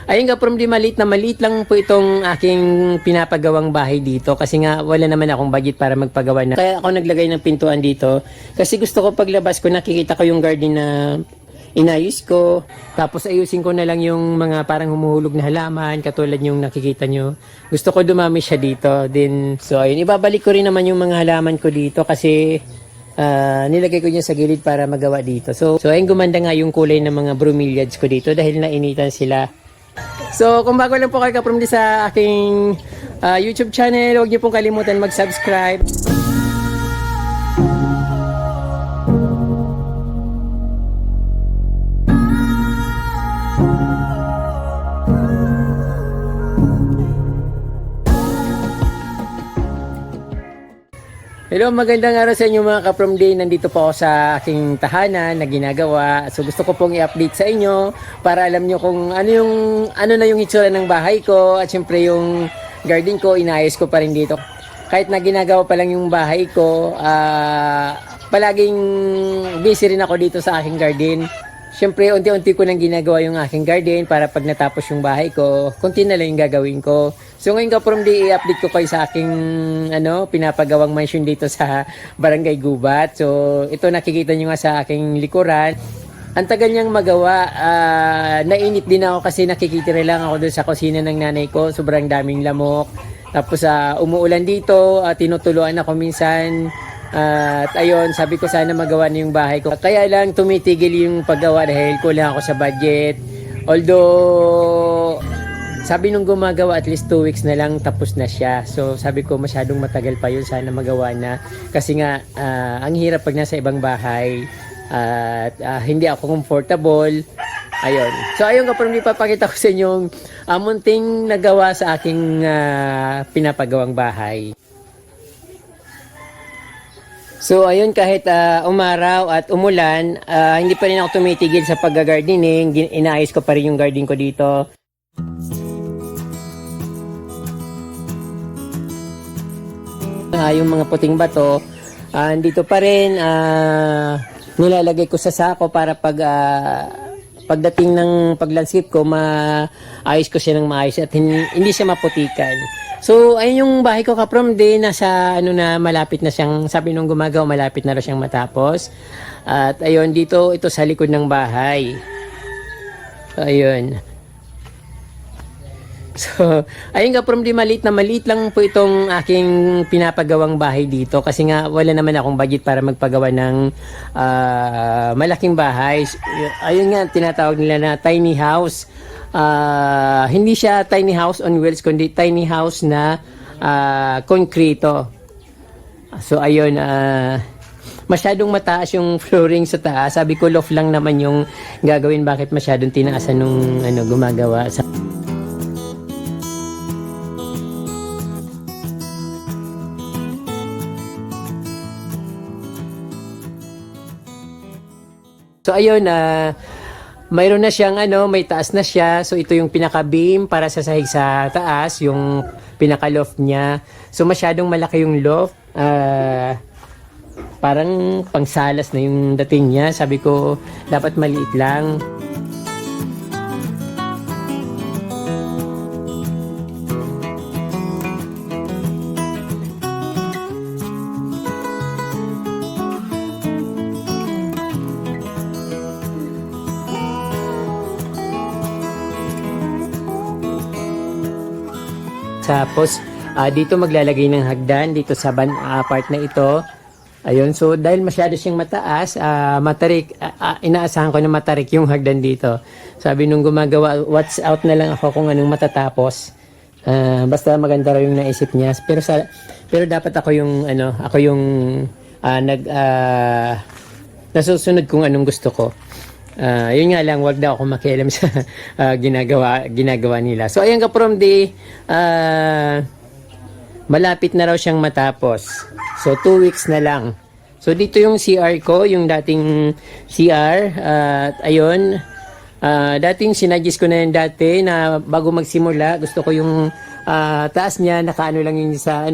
Ayun nga, from di maliit lang po itong aking pinapagawang bahay dito kasi nga wala naman akong budget para magpagawa na. Kaya ako naglagay ng pintuan dito kasi gusto ko paglabas ko nakikita ko yung garden na inayos ko. Tapos ayusin ko na lang yung mga parang humuhulog na halaman katulad yung nakikita nyo. Gusto ko dumami siya dito. Then, so ayun, ibabalik ko rin naman yung mga halaman ko dito kasi nilagay ko niya sa gilid para magawa dito. So ayun, gumanda nga yung kulay ng mga bromeliads ko dito dahil nainitan sila. So kung bago lang po kayo ka-from sa aking YouTube channel, huwag niyo pong kalimutan mag-subscribe. Hello, magandang araw sa inyo mga ka-from day. Nandito po ako sa aking tahanan na ginagawa. So gusto ko pong i-update sa inyo para alam nyo kung ano na yung itsura ng bahay ko. At syempre yung garden ko, inayos ko pa rin dito. Kahit na ginagawa pa lang yung bahay ko, palaging busy rin ako dito sa aking garden. Syempre, unti-unti ko nang ginagawa yung aking garden para pag natapos yung bahay ko, konti na lang yung gagawin ko. So ngayon ka-from day, i-update ko kayo sa aking pinapagawang mansion dito sa Barangay Gubat. So ito nakikita nyo nga sa aking likuran. Ang tagal niyang magawa, nainit din ako kasi nakikitira lang ako doon sa kusina ng nanay ko. Sobrang daming lamok. Tapos umuulan dito, tinutuluan ako minsan. At ayun, sabi ko sana magawa na yung bahay ko. Kaya lang tumitigil yung paggawa dahil kulang ako sa budget. Although sabi nung gumagawa at least 2 weeks na lang tapos na siya. So sabi ko masyadong matagal pa yun, sana magawa na. Kasi nga ang hirap pag nasa ibang bahay at hindi ako comfortable. Ayun. So ayun, kapag ipapakita ko sa inyo yung munting nagawa sa aking pinapagawang bahay. So ayun, kahit umaraw at umulan, hindi pa rin ako tumitigil sa pag-gardening. Inaayos ko pa rin yung garden ko dito. Yung mga puting bato, dito pa rin, nilalagay ko sa sako para pagdating ng paglandscape ko, maayos ko siya ng maayos at hindi siya maputikan. So, ayun yung bahay ko ka-from day, nasa malapit na siyang, sabi nung gumagawa, malapit na rin siyang matapos. At ayun, ito sa likod ng bahay. So, ayun. So, ayun ka-from day, maliit lang po itong aking pinapagawang bahay dito kasi nga wala naman akong budget para magpagawa ng malaking bahay. Ayun nga, tinatawag nila na tiny house. Hindi siya tiny house on wheels kundi tiny house na konkreto. So ayun, masyadong mataas yung flooring sa taas. Sabi ko loft lang naman yung gagawin, bakit masyadong tinaasan nung gumagawa sa So ayun, mayroon na siyang may taas na siya. So ito yung pinaka beam para sa sahig sa taas, yung pinaka loft niya. So masyadong malaki yung loft. Parang pangsalas na yung dating niya. Sabi ko dapat maliit lang. Tapos, dito maglalagay ng hagdan dito sa part na ito. Ayun, so dahil masyado siyang mataas, matarik, inaasahan ko na matarik yung hagdan dito. Sabi nung gumagawa, watch out na lang ako kung anong matatapos. Basta maganda raw yung naisip niya. Pero dapat ako yung nasusunod kung anong gusto ko. Yun nga lang, wag daw ako makialam sa ginagawa nila. So ayan ka-from day, malapit na raw siyang matapos. So 2 weeks na lang. So dito yung CR ko, yung dating CR. Ayun, dating sinadjust ko na yung dati na bago magsimula, gusto ko yung taas niya, nakaano lang yun sa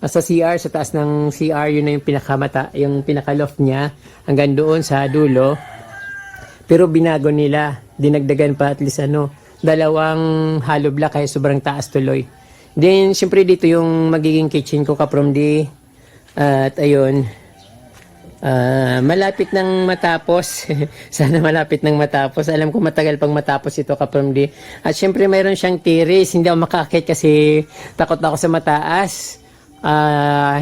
sa CR, sa taas ng CR, yun na yung yung pinaka-loft niya hanggang doon sa dulo. Pero binago nila, dinagdagan pa at least dalawang hollow block kaya sobrang taas tuloy. Then, syempre dito yung magiging kitchen ko ka-from D. At ayun, malapit nang matapos. Sana malapit nang matapos. Alam ko matagal pang matapos ito ka-from D. At syempre mayroon siyang terrace. Hindi ako makakit kasi takot ako sa mataas.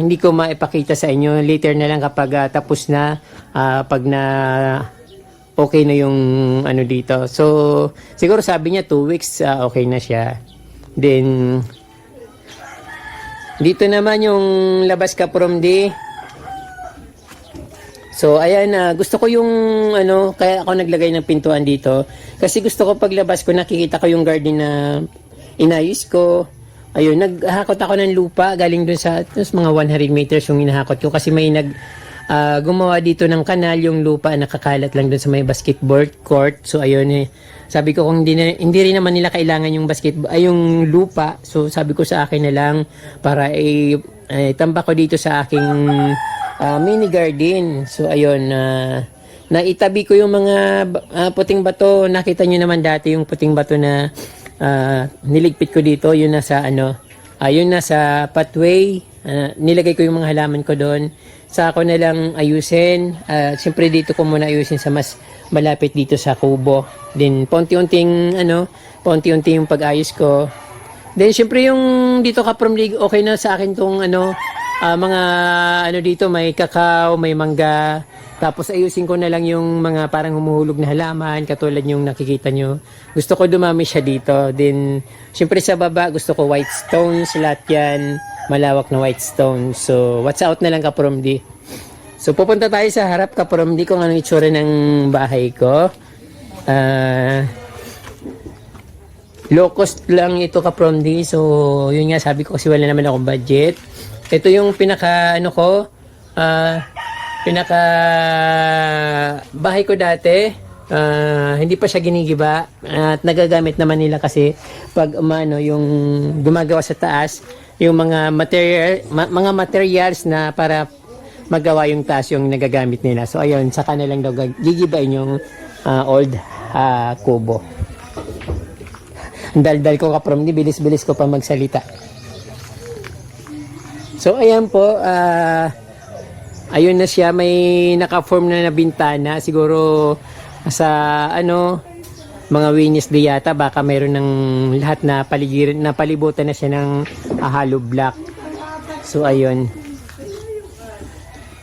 Hindi ko maipakita sa inyo. Later na lang kapag tapos na. Pag na okay na yung ano dito. So, siguro sabi niya 2 weeks okay na siya. Then, dito naman yung labas ka-from D. So, ayan, gusto ko yung, kaya ako naglagay ng pintuan dito. Kasi gusto ko paglabas ko, nakikita ko yung garden na inayos ko. Ayun, naghakot ako ng lupa, galing dun sa mga 100 meters yung inahakot ko. Kasi may gumawa dito ng kanal, yung lupa, nakakalat lang dun sa may basketball court. So, ayun sabi ko kung hindi rin naman nila kailangan yung yung lupa. So, sabi ko sa akin na lang para tambak ko dito sa aking mini garden. So ayun, naitabi ko yung mga puting bato. Nakita nyo naman dati yung puting bato na niligpit ko dito. Yun nasa yun nasa pathway. Nilagay ko yung mga halaman ko doon. Sa ako na lang ayusin. Siyempre dito ko muna ayusin sa mas malapit dito sa kubo. Then paunti-unting yung pag-ayos ko. Then siyempre yung dito ka-from D, okay na sa akin tong mga dito, may kakao, may mangga. Tapos ayusin ko na lang yung mga parang humuhulog na halaman, katulad yung nakikita nyo. Gusto ko dumami siya dito. Then, syempre sa baba, gusto ko white stones, lahat yan. Malawak na white stones. So, watch out na lang ka-from D. So, pupunta tayo sa harap ka-from D kung anong itsura ng bahay ko. Low cost lang ito ka-from D. So, yun nga, sabi ko kasi wala naman akong budget. Ito yung pinaka bahay ko dati. Hindi pa siya ginigiba at nagagamit naman nila kasi pag yung gumagawa sa taas, yung mga materials na para magawa yung taas yung nagagamit nila. So ayun, saka na lang daw gigibain yung old kubo. Ang daldal ko ka-from D, bilis-bilis ko pa magsalita. So, ayan po, ayun na siya, may naka-form na bintana, siguro sa, mga Winis de yata, baka mayroon ng lahat na paligiran, na palibutan na siya ng hollow block. So, ayun.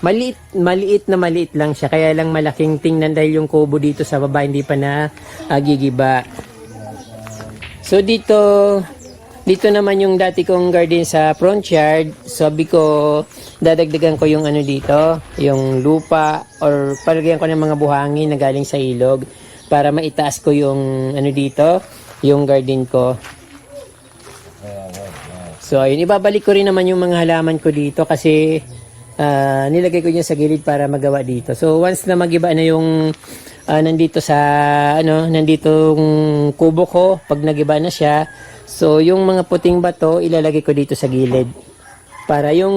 Maliit lang siya, kaya lang malaking tingnan dahil yung kubo dito sa baba, hindi pa na gigiba. So, dito naman yung dati kong garden sa front yard. Sabi ko, dadagdagan ko yung dito, yung lupa, or palagyan ko ng mga buhangin na galing sa ilog para maitaas ko yung dito, yung garden ko. So, ayun, ibabalik ko rin naman yung mga halaman ko dito kasi nilagay ko niya sa gilid para magawa dito. So, once na magiba na yung nandito sa, nandito yung kubo ko, pag nagiba na siya, so, yung mga puting bato, ilalagay ko dito sa gilid. Para yung,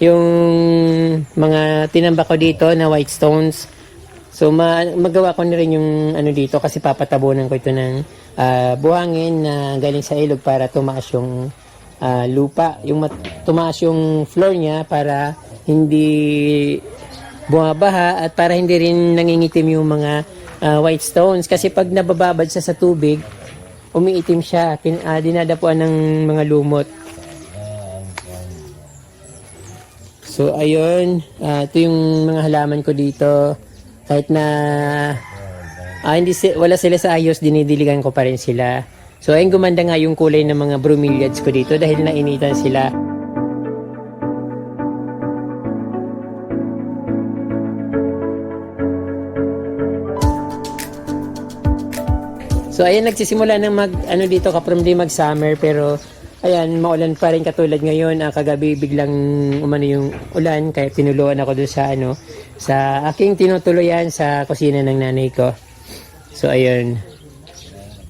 yung mga tinambak ko dito na white stones. So, magawa ko na rin yung dito kasi papatabunan ko ito ng buhangin na galing sa ilog para tumaas yung lupa. Tumaas yung floor niya para hindi bumabaha at para hindi rin nangingitim yung mga white stones. Kasi pag nabababad siya sa tubig, umiitim siya, dinadapuan ng mga lumot. So, ayun. Ito yung mga halaman ko dito. Kahit na wala sila sa ayos, dinidiligan ko pa rin sila. So, ayun, gumanda nga yung kulay ng mga bromeliads ko dito dahil nainitan sila. So, ayan, nagsisimula ng dito ka-from D mag-summer, pero, ayan, maulan pa rin katulad ngayon. Kagabi, biglang yung ulan, kaya tinuluan ako doon sa aking tinutuluyan sa kusina ng nanay ko. So, ayun.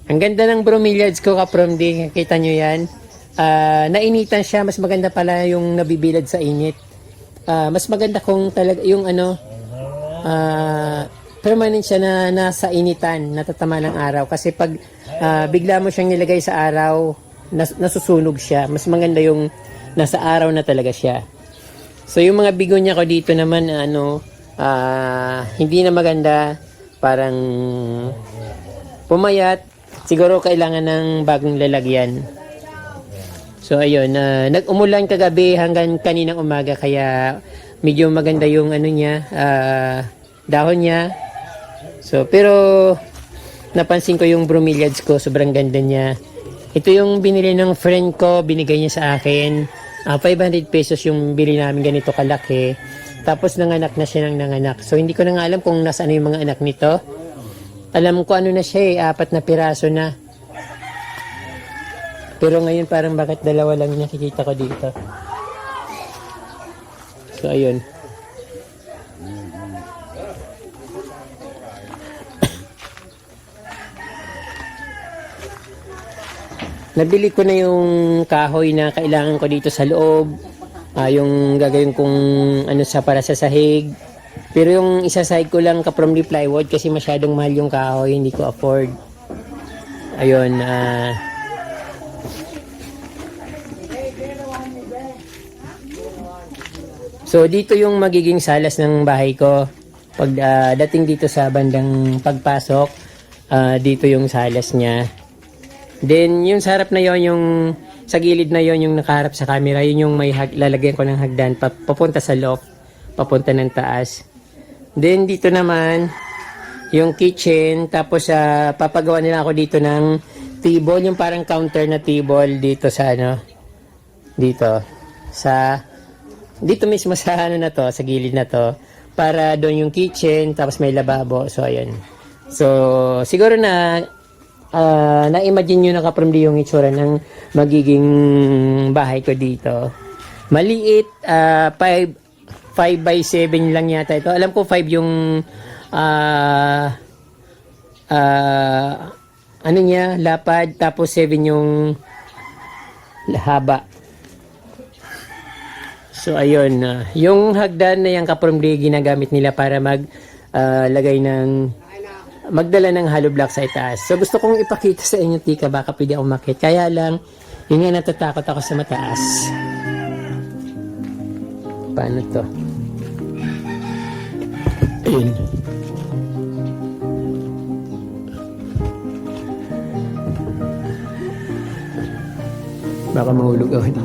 Ang ganda ng bromeliads ko ka-from D, kita nyo yan. Nainitan siya, mas maganda pala yung nabibilad sa init. Mas maganda kung talaga, yung permanent siya na nasa initan, natatama ng araw. Kasi pag bigla mo siyang nilagay sa araw, nasusunog siya. Mas maganda yung nasa araw na talaga siya. So yung mga bigonya ko dito naman, hindi na maganda, parang pumayat. Siguro kailangan ng bagong lalagyan. So ayun, nag-umulan kagabi hanggang kaninang umaga, kaya medyo maganda yung niya, dahon niya. So pero napansin ko yung bromeliads ko, sobrang ganda niya. Ito yung binili ng friend ko, binigay niya sa akin. 500 pesos yung bili namin, ganito kalaki. Tapos nanganak na siya ng nanganak. So hindi ko na nga alam kung nasaan yung mga anak nito. Alam ko ano na siya 4 na piraso na. Pero ngayon parang bakit dalawa lang yung nakikita ko dito. So ayun. Nabili ko na yung kahoy na kailangan ko dito sa loob. Yung gagawin kong para sa sahig. Pero yung isasahig ko lang ka-from the plywood kasi masyadong mahal yung kahoy, hindi ko afford. Ayun, so dito yung magiging salas ng bahay ko. Pag dating dito sa bandang pagpasok, dito yung salas niya. Then yung sa harap na yon, yung sa gilid na yon, yung nakaharap sa camera, yun yung may lalagyan ko ng hagdan papunta sa loft, papunta ng taas. Then dito naman yung kitchen, tapos papagawa nila ako dito ng table, yung parang counter na table dito sa dito mismo sa na to, sa gilid na to, para doon yung kitchen, tapos may lababo. So ayun. So siguro na-imagine nyo na ka-from yung itsura ng magiging bahay ko dito. Maliit, 5 by 7 lang yata ito. Alam ko 5 yung lapad, tapos 7 yung haba. So ayun, yung hagdan na yung ka-from ginagamit nila para magdala ng hollow block sa itaas. So gusto kong ipakita sa inyo, tika, baka pwede akong makit. Kaya lang, yun nga, natatakot ako sa mataas. Paano to? Ayun. Baka mahulog ako dito.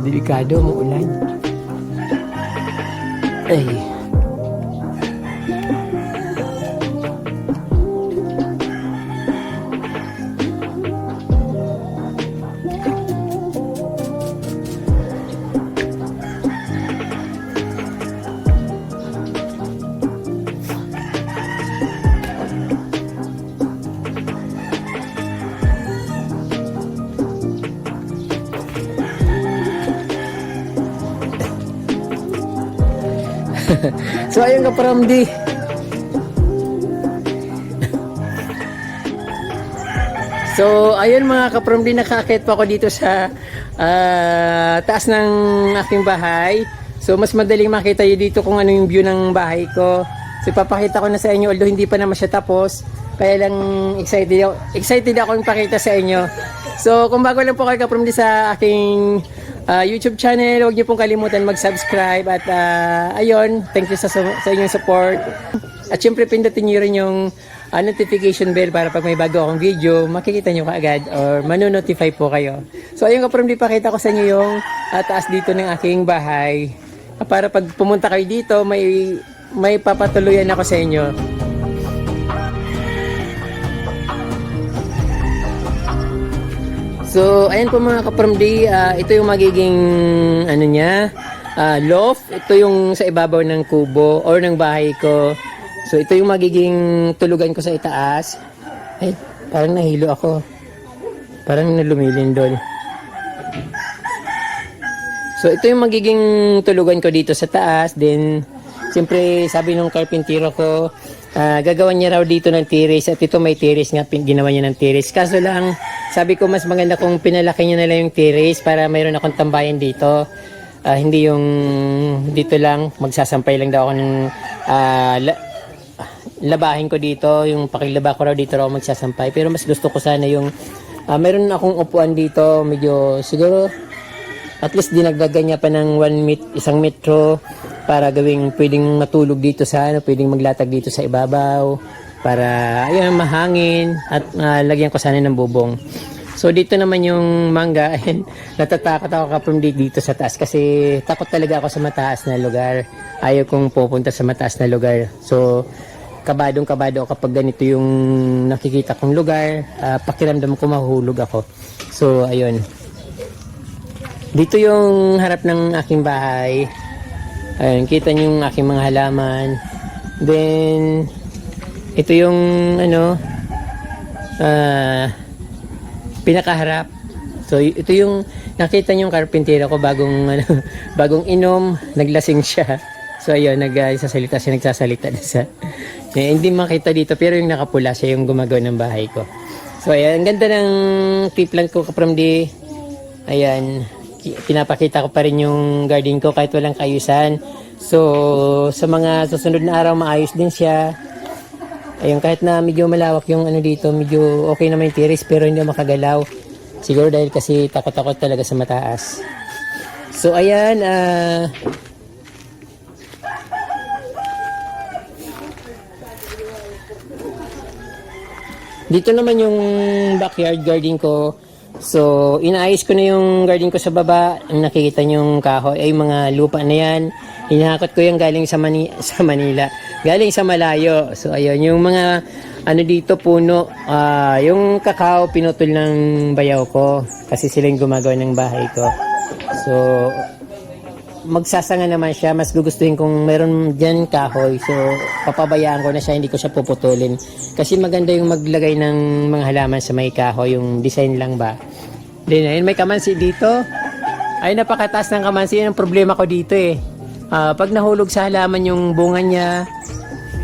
Delikado, maulan. Ay. So ayun ka from So ayun mga ka-from nakakit pa ako dito sa taas ng aking bahay. So mas madaling makita yun dito kung ano yung view ng bahay ko. So ipapakita ko na sa inyo, although hindi pa naman siya tapos. Kaya lang excited ako ipakita sa inyo. So kung bago lang po kayo ka-from sa aking YouTube channel, huwag niyo pong kalimutan mag-subscribe at ayun, thank you sa inyong support. At syempre pindutin niyo rin yung notification bell para pag may bago akong video, makikita niyo kaagad or mano-notify po kayo. So ayun ka-from, pakita ko sa inyo yung taas dito ng aking bahay. Para pag pumunta kayo dito, may papatuluyan ako sa inyo. So, ayan po mga ka-from ito yung magiging loft. Ito yung sa ibabaw ng kubo or ng bahay ko. So, ito yung magiging tulugan ko sa itaas. Ay, parang nahilo ako. Parang nalumilin doon. So, ito yung magiging tulugan ko dito sa taas. Then, siyempre, sabi nung karpintero ko, Gagawan niya raw dito ng terrace at ito may terrace nga, ginawa niya ng terrace. Kaso lang, sabi ko mas maganda kung pinalaki niya na lang yung terrace para mayroon akong tambayan dito. Hindi yung dito lang, magsasampay lang daw ako ng labahin ko dito, yung pakilaba ko raw dito raw magsasampay. Pero mas gusto ko sana yung mayroon akong upuan dito, medyo siguro at least dinagdagan niya pa ng 1 metro para gawing pwedeng matulog dito sa pwedeng maglatag dito sa ibabaw para ayun mahangin at lagyan ko sana ng bubong. So dito naman yung mangga and natatakot ako from dito sa taas kasi takot talaga ako sa mataas na lugar. Ayaw kong pupunta sa mataas na lugar. So kabado ako kapag ganito yung nakikita kong lugar, pakiramdam ko mahuhulog ako. So ayun. Dito yung harap ng aking bahay. Ayun, kita niyo yung aking mga halaman. Then, ito yung, pinakaharap. So, ito yung, nakita niyo yung karpintero ko bagong inom, naglasing siya. So, ayun, nagsasalita siya. Hindi makita dito, pero yung nakapula siya yung gumagawa ng bahay ko. So, ayan, ang ganda ng tip lang ko from the, ayan, pinapakita ko pa rin yung garden ko kahit walang kaayusan. So, sa mga susunod na araw, maayos din siya. Ayun, kahit na medyo malawak yung dito, medyo okay naman yung terrace, pero hindi makagalaw. Siguro dahil kasi takot-takot talaga sa mataas. So, ayan, dito naman yung backyard garden ko. So, inaayos ko na yung garden ko sa baba. Ang nakikita nyo yung kahoy, ay mga lupa na yan. Hinahakot ko yung galing sa Manila. Galing sa malayo. So, ayun, yung mga dito puno. Yung kakao, pinutol ng bayaw ko. Kasi sila yung gumagawa ng bahay ko. So, magsasanga naman siya. Mas gugustuhin kung meron dyan kahoy. So, papabayaan ko na siya. Hindi ko siya puputulin. Kasi maganda yung maglagay ng mga halaman sa may kahoy. Yung design lang ba. Then, ayun, may kamansi dito. Ay, napakataas ng kamansi. Yan ang problema ko dito eh. Pag nahulog sa halaman yung bunga niya,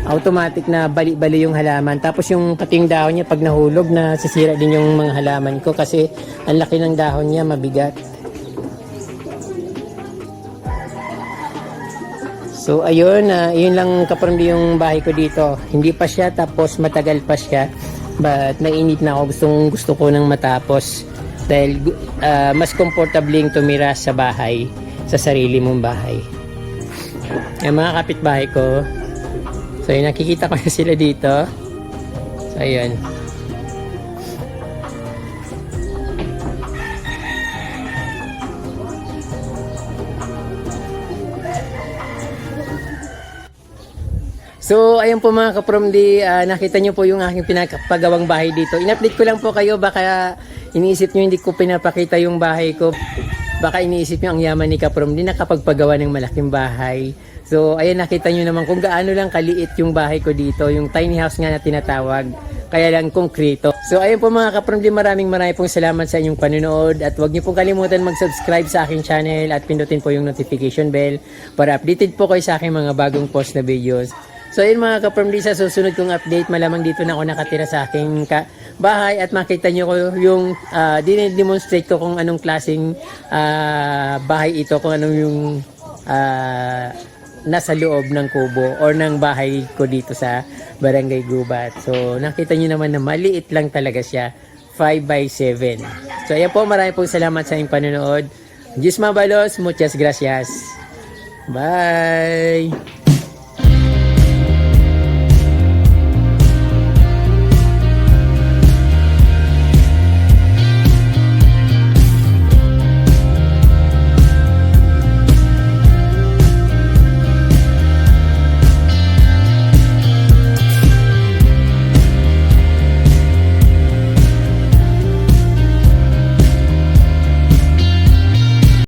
automatic na bali-bali yung halaman. Tapos yung pating dahon niya, pag nahulog, na sisira din yung mga halaman ko. Kasi ang laki ng dahon niya, mabigat. So, ayun, yun lang kaparami yung bahay ko dito. Hindi pa siya, tapos matagal pa siya. But nainip na ako, gusto ko nang matapos. Dahil mas komportabling tumira sa bahay, sa sarili mong bahay. Yung mga kapitbahay ko. So, yun, nakikita ko na sila dito. So, ayun. So, ayun po mga kapromdi, nakita nyo po yung aking pinapagawang bahay dito. In-update ko lang po kayo, baka iniisip nyo hindi ko pinapakita yung bahay ko. Baka iniisip nyo ang yaman ni kapromdi nakapagpagawa ng malaking bahay. So, ayun, nakita nyo naman kung gaano lang kaliit yung bahay ko dito. Yung tiny house nga na tinatawag, kaya lang konkreto. So, ayun po mga kapromdi, maraming pong salamat sa inyong panonood. At huwag nyo pong kalimutan mag-subscribe sa aking channel at pindutin po yung notification bell para updated po kayo sa aking mga bagong post na videos. So ayun mga ka-Permdi, sa susunod kong update, malamang dito na ako nakatira sa aking bahay at makita nyo ko yung dinemonstrate ko kung anong klaseng bahay ito, kung anong yung nasa loob ng kubo or ng bahay ko dito sa Barangay Gubat. So nakita nyo naman na maliit lang talaga siya, 5x7. So ayan po, maraming pong salamat sa inyong panonood. Diyos mabalos, muchas gracias. Bye!